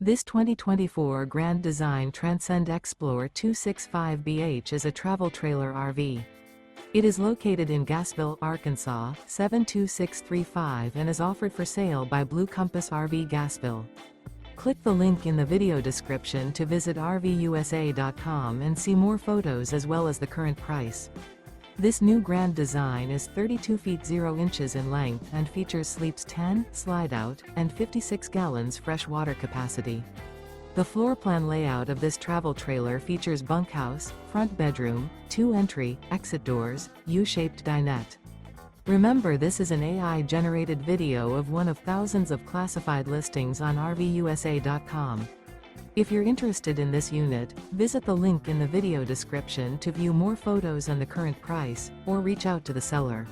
This 2024 Grand Design Transcend Xplor 265BH is a travel trailer RV. It is located in Gassville, Arkansas, 72635 and is offered for sale by Blue Compass RV Gassville. Click the link in the video description to visit RVUSA.com and see more photos as well as the current price. This new Grand Design is 32 feet 0 inches in length and features sleeps 10, slide-out, and 56 gallons fresh water capacity. The floor plan layout of this travel trailer features bunkhouse, front bedroom, 2 entry, exit doors, U-shaped dinette. Remember, this is an AI-generated video of one of thousands of classified listings on RVUSA.com. If you're interested in this unit, visit the link in the video description to view more photos and the current price, or reach out to the seller.